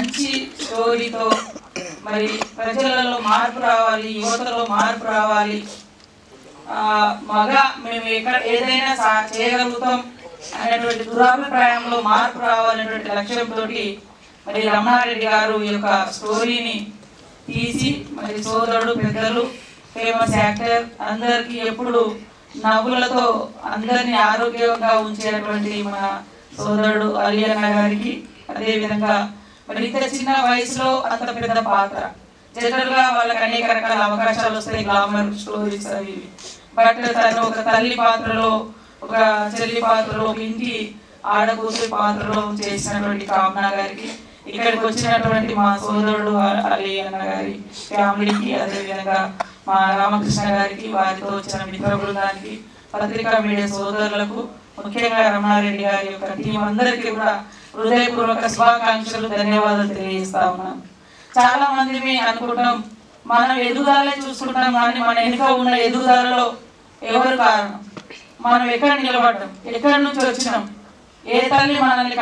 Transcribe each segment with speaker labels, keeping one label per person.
Speaker 1: మంచి స్టోరీతో మరి ప్రజలలో మార్పు రావాలి, యువతలో మార్పు రావాలి, మేము ఎక్కడ ఏదైనా చేయగలుగుతాం అనేటువంటి దురాభిప్రాయంలో మార్పు రావాలనేటువంటి లక్ష్యంతో మరి రమణారెడ్డి గారు ఈ యొక్క స్టోరీని తీసి మరి సోదరుడు పెద్దలు ఫేమస్ యాక్టర్ అందరికీ ఎప్పుడు నవ్వులతో అందరినీ ఆరోగ్యంగా ఉంచేటువంటి మన సోదరుడు అలీ అన్న గారికి, అదేవిధంగా మరి ఇంత చిన్న వయసులో అంత పెద్ద పాత్ర, జనరల్ గా వాళ్ళకి అనేక రకాల అవకాశాలు వస్తాయి, గ్లామర్ స్టోరీస్ అవి, బట్ తను ఒక తల్లి పాత్రలో, ఒక చెల్లి పాత్రలో, ఒక ఇంటి ఆడకూతురి పాత్రలో చేసినటువంటి కామనా గారికి, ఇక్కడికి వచ్చినటువంటి మా సోదరుడు అలీ అన్న గారి ఫ్యామిలీకి, అదేవిధంగా మా రామకృష్ణ గారికి, వారితో వచ్చిన మిత్ర బృందానికి, పత్రికా మీడియా సోదరులకు, ముఖ్యంగా రమణారెడ్డి గారి యొక్క టీం అందరికీ కూడా హృదయపూర్వక శుభాకాంక్షలు, ధన్యవాదాలు తెలియజేస్తా ఉన్నాను. చాలా మంది అనుకుంటాం మనం ఎదుగుదలే చూసుకుంటాం, కానీ మన వెనుక ఉన్న ఎదుగుదలలో ఎవరు కారణం, మనం ఎక్కడ నిలబడ్డాం, ఎక్కడి నుంచి వచ్చినాం, ఏ తల్లి మనల్ని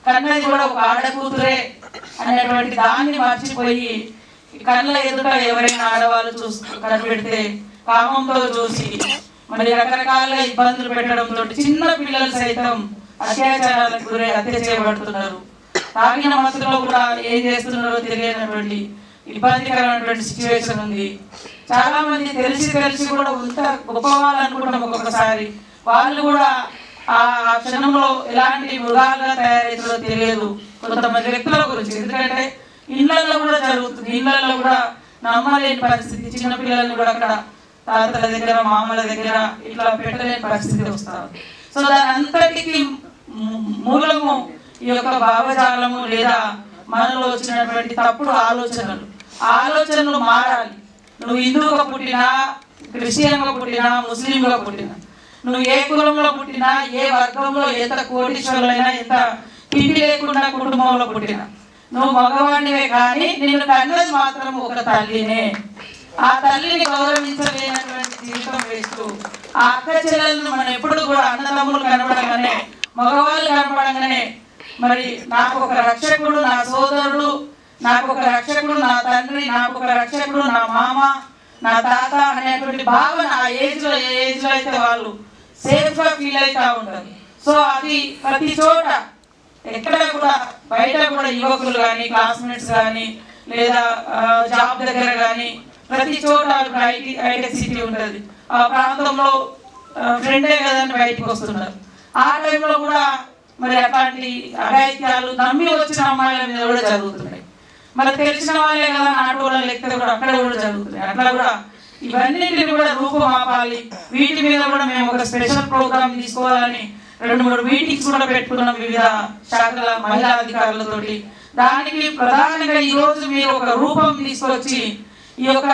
Speaker 1: కన్నది కూడా ఒక ఆడకూతురే అనేటువంటి దాన్ని మర్చిపోయి కళ్ళ ఎదుట ఎవరైనా ఆడవాళ్ళు కనిపెడితే కామంతో చూసి మరి రకరకాల ఇబ్బందులు పెట్టడంతో చిన్న పిల్లలు సైతం అత్యాచారాలకు గురై హత్య చేయబడుతున్నారు. తాగిన మత్తులో కూడా ఏం చేస్తున్నారో తెలియనటువంటి ఇబ్బందికరమైనటువంటి సిచ్యువేషన్ ఉంది. చాలా మంది తెలిసి కూడా ఇంత గొప్పవాళ్ళు అనుకుంటాం, ఒక్కొక్కసారి వాళ్ళు కూడా ఆ క్షణంలో ఎలాంటి మృగాలుగా తయారవుతుందో తెలియదు కొంతమంది వ్యక్తుల గురించి. ఎందుకంటే ఇళ్లలో కూడా జరుగుతుంది, ఇళ్లలో కూడా నమ్మలేని పరిస్థితి, చిన్నపిల్లల్ని కూడా అక్కడ తాతల దగ్గర మామల దగ్గర ఇట్లా పెట్టలేని పరిస్థితి వస్తారు. సో దాని అంతటికి మూలము ఈ యొక్క భావజాలము లేదా మనలో వచ్చినటువంటి తప్పుడు ఆలోచనలు మారాలి. నువ్వు హిందువుగా పుట్టినా, క్రిస్టియన్గా పుట్టినా, ముస్లింగా పుట్టినా, నువ్వు ఏ కులంలో పుట్టినా, ఏ వర్గంలో, ఎంత కోటీశ్వరులైనా, ఎంత తిండి లేకుండా కుటుంబంలో పుట్టినా, నువ్వు మగవాడివే, కానీ నిన్ను కన్నది మాత్రం ఒక తల్లినే. ఆ తల్లిని గౌరవించలేనటువంటి జీవితం వేస్తూ ఆ అక్క చెల్లెలను మనం ఎప్పుడు కూడా అన్నదమ్ములు కనపడగానే, మగవాళ్ళు కనపడగానే మరి నాకు ఒక రక్షకుడు నా సోదరుడు, నాకు ఒక రక్షకుడు నా తండ్రి, నాకు ఒక రక్షకుడు నా మామ, నా తాత అనేటువంటి భావన ఆ ఏజ్లో అయితే వాళ్ళు సేఫ్గా ఫీల్ అవుతూ ఉంటారు. సో అది ప్రతి చోట ఎక్కడ కూడా బయట కూడా యువకులు కానీ, క్లాస్మేట్స్ కానీ, లేదా జాబ్ దగ్గర కానీ ప్రతి చోట ఐటీ సిటీ ఉంటుంది, ఆ ప్రాంతంలో ఫ్రెండే కదని బయటకు వస్తున్నారు. ఆ టైంలో కూడా మరి అట్లాంటి అఘాయిత్యాలు నమ్మి వచ్చిన అమ్మాయిల మీద కూడా జరుగుతున్నాయి. మరి తెలిసిన వాళ్ళే కదా ఆటోల లెక్క కూడా అక్కడ కూడా జరుగుతున్నాయి. అట్లా కూడా ఇవన్నింటిని కూడా రూపుమాపాలి. వీటి మీద కూడా మేము ఒక స్పెషల్ ప్రోగ్రామ్ తీసుకోవాలని 2-3 మీటింగ్స్ కూడా పెట్టుకున్నాం వివిధ శాఖల మహిళా అధికారులతోటి. దానికి ప్రధానంగా ఈ రోజు మీరు ఒక రూపం తీసుకొచ్చి ఈ యొక్క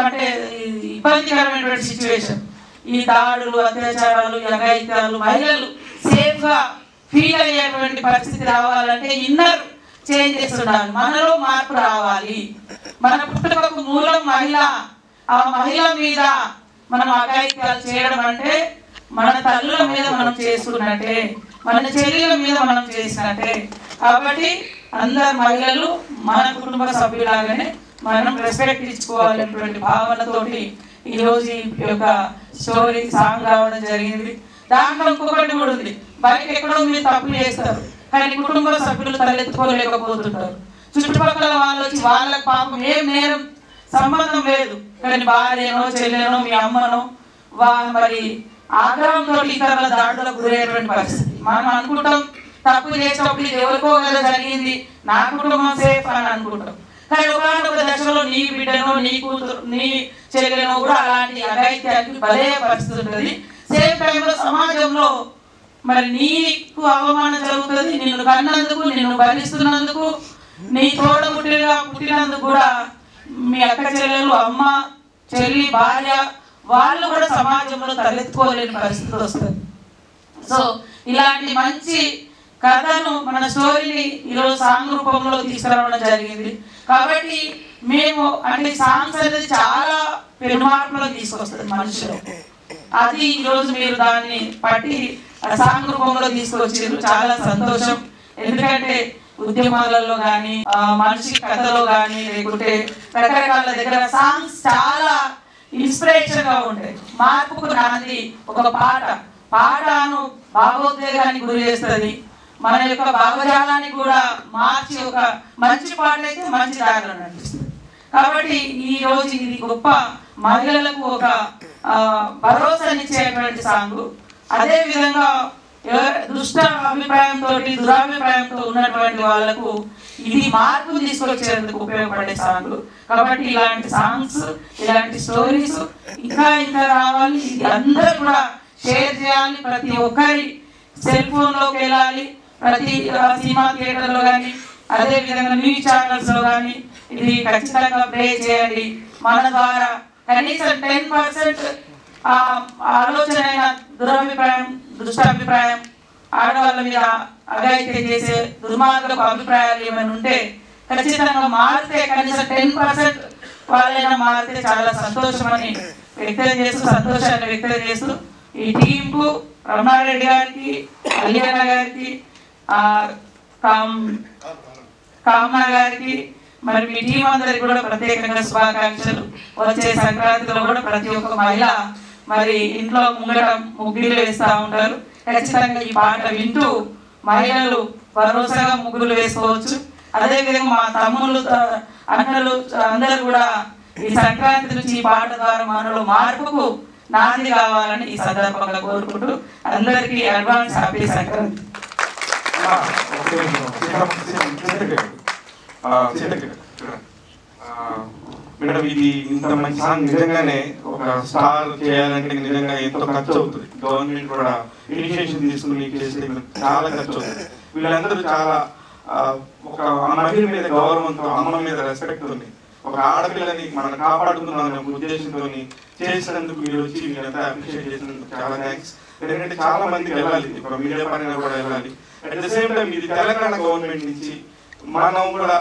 Speaker 1: అంటే ఇబ్బందికరమైనటువంటి సిచ్యువేషన్, ఈ దాడులు, అత్యాచారాలు, అఘాయిత్యాలు, మహిళలు సేఫ్ గా ఫీల్ అయ్యేటువంటి పరిస్థితి రావాలంటే ఇన్నర్ చేంజెస్ ఉండాలి, మనలో మార్పు రావాలి. మన పుట్టుకకు మూలం మహిళ. ఆ మహిళ మీద మనం అఘాయిత్యాలు చేయడం అంటే మన తల్లుల మీద మనం చేసుకున్నట్టే, మన చెల్లెల మీద మనం చేసినట్టే. కాబట్టి అందరు మహిళలు మన కుటుంబ సభ్యులాగానే మనం రెస్పెక్ట్ ఇచ్చుకోవాలనేటువంటి భావనతోటి ఈరోజు ఈ యొక్క స్టోరీ సాంగ్ రావడం జరిగింది. దాంట్లో ఇంకొకటి కూడా ఉంది, బయట ఎక్కడో మీరు తప్పులు చేస్తారు కానీ కుటుంబ సభ్యులు తలెత్తుకోలేకపోతుంటారు. చుట్టుపక్కల వాళ్ళు వచ్చి వాళ్ళకి పాపం ఏం నేరం సంబంధం లేదు, కానీ భార్యనో చెల్లెనో మీ అమ్మనో మరి ఆగ్రహంతో ఇతరుల దాడులకు గురయ్యేటువంటి పరిస్థితి. మనం అనుకుంటాం తప్పు చేసినప్పుడు ఇది ఎవరికో కదా జరిగింది, నా కుటుంబం సేఫ్ అని అనుకుంటాం. కానీ ఒకనొక దశలో నీ బిడ్డనో, నీ కూతురు, నీ చెల్లెనో కూడా అలాంటి అఘాయిత్యానికి బలయ్యే పరిస్థితి ఉంటుంది. సేమ్ టైంలో సమాజంలో మరి నీకు అవమానం జరుగుతుంది. నిన్ను కన్నందుకు, నిన్ను భరిస్తున్నందుకు, నీ తోడ పుట్టినందుకు కూడా మీ అక్క చెల్లెలు, అమ్మ, చెల్లి, భార్య వాళ్ళు కూడా సమాజంలో తలెత్తుకోలేని పరిస్థితి వస్తుంది. సో ఇలాంటి మంచి కథను, మన స్టోరీని ఈరోజు సాంగ్ రూపంలో తీసుకురావడం జరిగింది. కాబట్టి మేము అంటే సాంగ్స్ అనేది చాలా పెనుమార్పులో తీసుకొస్తుంది మనుషులు. అది ఈరోజు మీరు దాన్ని పట్టి సాంగ్ రూపంలో తీసుకొచ్చారు, చాలా సంతోషం. ఎందుకంటే ఉద్యమాలలో కానీ మనిషి కథలో కానీ లేకుంటే రకరకాల దగ్గర సాంగ్స్ చాలా ఇన్స్పిరేషన్ గా ఉంటాయి. మార్పుకు నాంది ఒక పాటను భావోద్వేగానికి గురి చేస్తుంది. మన యొక్క భావజాలాన్ని కూడా మార్చి ఒక మంచి పాట అయితే మంచి దారిలో నడిపిస్తుంది. కాబట్టి ఈ రోజు ఇది గొప్ప మహిళలకు ఒక భరోసానిచ్చేటువంటి సాంగ్. అదే విధంగా దుష్ట అభిప్రాయంతో దురాభిప్రాయంతో ఉన్నటువంటి వాళ్ళకు ఇది మార్పు తీసుకొచ్చేందుకు ఉపయోగపడే సాంగ్. కాబట్టి ఇలాంటి సాంగ్స్, ఇలాంటి స్టోరీస్ ఇంకా రావాలి. ఇది అందరూ కూడా షేర్ చేయాలి. ప్రతి ఒక్కరి సెల్ ఫోన్ లోకి వెళ్ళాలి. ప్రతి సినిమా థియేటర్ లో కానీ, అదే విధంగా న్యూస్ ఛానల్స్ లో కానీ ఇది ఖచ్చితంగా ప్లే చేయండి. మన ద్వారా కనీసం 10% ఆలోచన అయిన దురభిప్రాయం, దుష్టాభిప్రాయం, ఆడవాళ్ళ మీద అఘాయిత్యం చేసే దుర్మార్గపు అభిప్రాయాలు ఏమైనా ఉంటే ఖచ్చితంగా మారితే కనీసం 10% వాళ్ళైనా మారితే చాలా సంతోషాన్ని వ్యక్తం చేస్తూ ఈ టీంకు రమణారెడ్డి గారికి, అలియన్న గారికి, కామన గారికి, మరి మీ టీం అందరికి కూడా ప్రత్యేకంగా శుభాకాంక్షలు. వచ్చే సంక్రాంతిలో కూడా ప్రతి ఒక్క మహిళ మరి ఇంట్లో ముంగట ముగ్గులు వేస్తూ ఉంటారు. ఖచ్చితంగా ఈ పాట వింటూ మహిళలు భరోసాగా ముగ్గులు వేసుకోవచ్చు. అదేవిధంగా మా తమ్ముళ్ళు, అన్నలు అందరూ కూడా ఈ సంక్రాంతి నుంచి ఈ పాట ద్వారా మనలో మార్పుకు నాంది కావాలని ఈ సందర్భంగా కోరుకుంటూ అందరికీ అడ్వాన్స్ హ్యాపీ సంక్రాంతి.
Speaker 2: మేడం, ఇది ఇంత మంచి సాంగ్ నిజంగానే ఒక స్టార్ చేయాలంటే నిజంగా ఎంతో ఖర్చు అవుతుంది. గవర్నమెంట్ కూడా ఇనిషియేషన్ తీసుకుని చేస్తే చాలా ఖర్చు అవుతుంది. వీళ్ళందరూ చాలా ఒక మహిళ మీద గౌరవంతో, అమ్మ మీద రెస్పెక్ట్ ఉంది. ఒక ఆడపిల్లని మనం కాపాడుకుందాం ఉద్దేశంతో చేసినందుకు మీరు వచ్చి మీరంతా అప్రిషియేట్ చేసినందుకు చాలా థ్యాంక్స్. ఎందుకంటే చాలా మందికి వెళ్ళాలి, ఒక మీడియా పరంగా కూడా వెళ్ళాలి. అట్ ద సేమ్ టైం ఇది తెలంగాణ గవర్నమెంట్ నుంచి మనం కూడా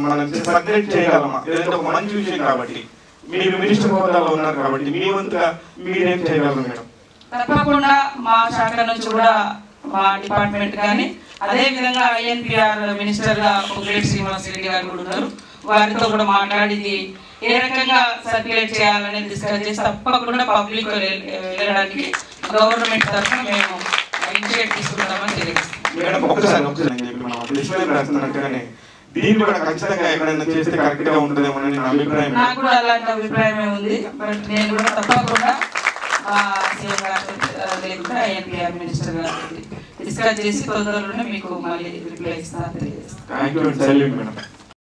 Speaker 2: మనం సబ్జెక్ట్ చేయగలమా, ఏదంటే ఒక మంచి విషయం. కాబట్టి మీరు మినిస్టర్ హోదాలో ఉన్నారు కాబట్టి మీ వంతుగా మీరేం చేయగలరు మేడం?
Speaker 1: తప్పకుండా మా శాఖ నుంచి కూడా మా డిపార్ట్మెంట్ కానీ, అదే విధంగా INPR మినిస్టర్ గా పొంగులేటి శ్రీనివాస్ రెడ్డి గారు కూడా ఉన్నారు. వారితో కూడా మాట్లాడి ఏ రకంగా సర్క్యులేట్ చేయాలనేది డిస్కస్ చేసి తప్పకుండా పబ్లిక్ వెళ్ళడానికి గవర్నమెంట్ తరఫున మేము ఇనిషియేటివ్ తీసుకుంటామని తెలియజేస్తాం.
Speaker 2: మేడం, ఒకసారి దీన్ని కూడా ఖచ్చితంగా ఎక్కడైనా చేస్తే కరెక్ట్ గా ఉంటుందేమో నా అభిప్రాయం.
Speaker 1: నాకు కూడా అలాంటి అభిప్రాయమే ఉంది. బట్ నేను కూడా తప్పకుండా సీఎం గారు లేకుండా INPR మినిస్టర్ గారు డిస్కస్ చేసి తొందరలోనే మీకు మళ్ళీ రిప్లై ఇస్తాను తెలియజేస్తాను.
Speaker 2: Thank you.